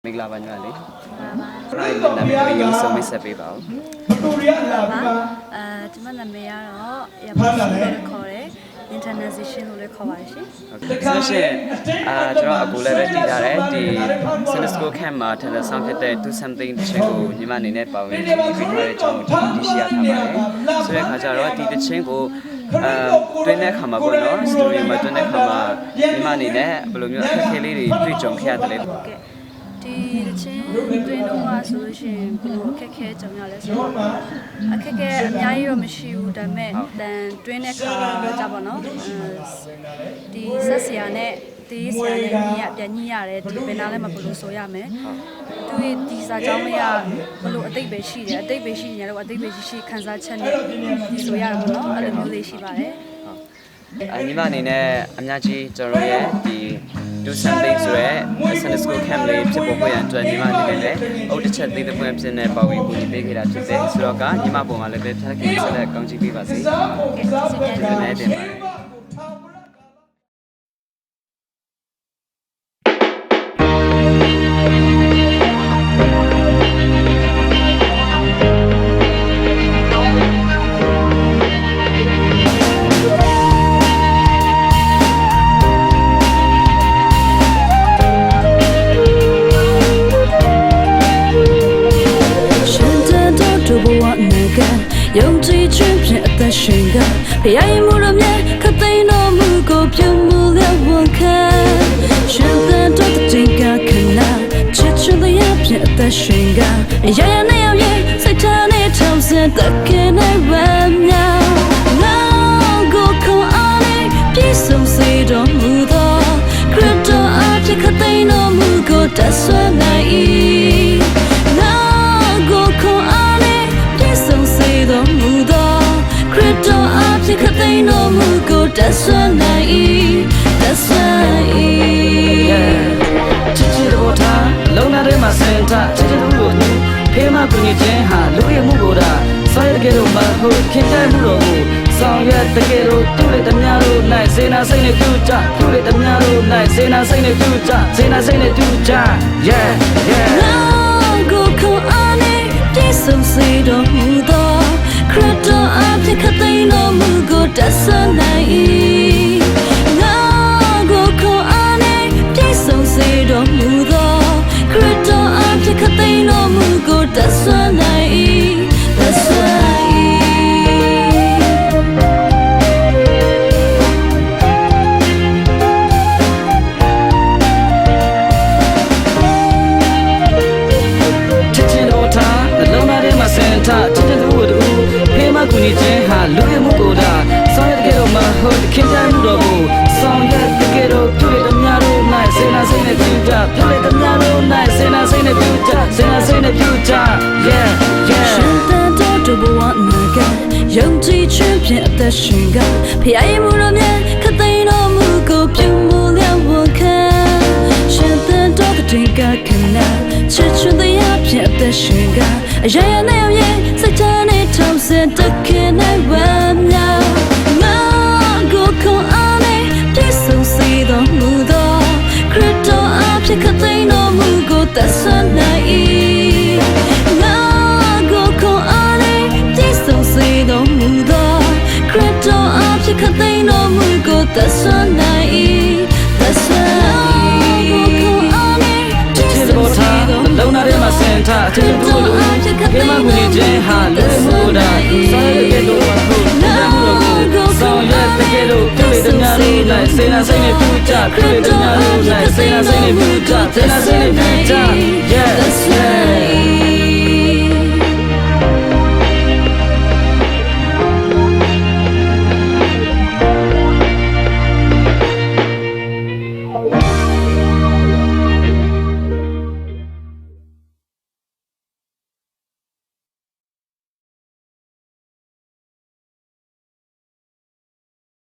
မင်္ဂလာပါညီမလေး။အဲ့ဒီနာမည်ကိုရုံဆုံးမိတ်ဆက်ပေးပါဦး။ကျမနာမည်ကတော့ရပါရှိလို့ခေါ်တယ် international လို့လည်းခေါ်ပါတယ်ရှင်။ ဆိုရှင်ကျွန်တော်အခုလည်းပဲတည်ထားတယ်ဒီ Cinesco Camp မှာထန်တဲ့ဆောင်ဖြစ်တဲ့ Do Something တခြင်းကိုညီမအနေနဲ့ပါဝင်ပြီးထားတဲ့အကြောင်းကိုဒီရှေ့ရထားပါတယ်။ဆိုတဲ့အခါကျတော့ဒီတခြင်းကိုတွင်းတဲ့ခါမှာပေါ့နော် story မှာတွင်းတဲ့ခါမှာညီမအနေနဲ့ဘယ်လိုမျိုးအခက်အခဲလေးတွေတွေ့ကြုံခဲ့ရတယ်လဲ။ ဟုတ်ကဲ့ဒီချင်းတွင်းတော့ဆိုလို့ရှိရင်ဘယ်လိုအခက်ခဲကြုံရလဲဆိုတော့အခက်ခဲအများကြီးတော့မရှိဘူးဒါပေမဲ့တန်တွင်းတဲ့ခါကြပါတော့ဒီဆက်ဆရာနဲ့ဒီဆရာနဲ့ညီရပြန်ညှိရတယ်ဒီဘယ်နာလဲမဘယ်လိုဆိုရမယ်သူဒီစာကြောင်းလေးကဘယ်လိုအတိတ်ပဲရှိတယ်အတိတ်ပဲရှိနေတယ်လို့အတိတ်ပဲရှိခန်းစားချက်နဲ့ဒီဆိုရတာပေါ့နော်အဲ့လိုမျိုးလေးရှိပါတယ်ညီမအနေနဲ့အများကြီးကျွန်တော်ရဲ့ဒီ Do Something ဆိုရဲ Cinesco Camp လေးဖြစ်ပေါ်ဖို့ရန်အတွက်ညီမအနေနဲ့လည်းအုတ်တစ်ချက်သေးတဲ့ပွင့်ဖြစ်နေပါဝင်ကူညီပေးခဲ့တာဖြစ်တယ်ဆိုတော့ကညီမပုံမှာလည်းပဲဖြတ်ခင်ဆက်လက်ကောင်းချီးပေးပါစေ။ဟုတ်ကဲ့ကျေးဇူးတင်ပါတယ်။用这句片的宣告，被爱慕了面，可对那目光ပြုံ不了我看。选择多的真假看那，切出的鸦片的宣告，呀呀那样远，在他那长线的给那万秒。那个空阿里，别送谁都不到，可到阿皮可对那目光的酸难以。那个空阿里，别送谁都不到，可到阿皮可对那目光的酸难以，的酸以。ချစ်ချစ်တော်ထားလုံနာထဲမှာစင်တာချစ်ချစ်သူတို့ဖေးမကူညီခြင်းဟာလူရမှုကိုဒါဆောရတကယ်လို့မဟုတ်ခင်ကြမှုတော်ကိုဆောင်ရွက်တကယ်လို့သူ့ရဲ့တများတို့၌စေနာစိတ်နဲ့ပြုကြသူ့ရဲ့တများတို့၌စေနာစိတ်နဲ့ပြုကြစေနာစိတ်နဲ့ပြုကြ yeah yeah 那个空阿里别送谁都不到，可到阿皮可对那目光的酸难以。那个空阿里别送谁都不到，可到阿皮可对那目光的酸难以，的酸以。ချစ်တဲ့သူတို့ဖေးမကူညီခြင်းဟာလူရမှုကိုဒါဆောင်ရွက်တကယ်တော့မဟုတ်ခင်ကြမှုတော်ကိုဆောင်ရွက်တကယ်တော့သူ့ရဲ့တများတို့၌စေနာစိတ်နဲ့ပြုကြသူ့ရဲ့တများတို့၌စေနာစိတ်နဲ့ပြုကြစေနာစိတ်နဲ့ပြုကြ yeah yeah 选择多都不往那个，用几圈片的宣告，被爱慕了面，可对那目光ပြုံ不了我看。选择多的真假看那，切出的鸦片的宣告，呀呀那样远，在他那长线的给那万秒。那个空阿里，别送谁都不到，可到阿片可对那目光的酸难以。那个空阿里，别送谁都不到，可到阿片可对那目光的酸难以，的酸以。လုံနာထဲမှာစင်တာချစ်သူတို့ဖေးမကူညီခြင်းဟာလူရမှုကိုဒါဆောင်ရွက်တကယ်လို့မဟုတ်ခင်ကြမှုတော်ကိုဆောင်ရွက်တကယ်လို့သူ့ရဲ့တများတို့၌စေနာစိတ်နဲ့ပြုကြသူ့ရဲ့တများတို့၌စေနာစိတ်နဲ့ပြုကြစေနာစိတ်နဲ့ပြုကြ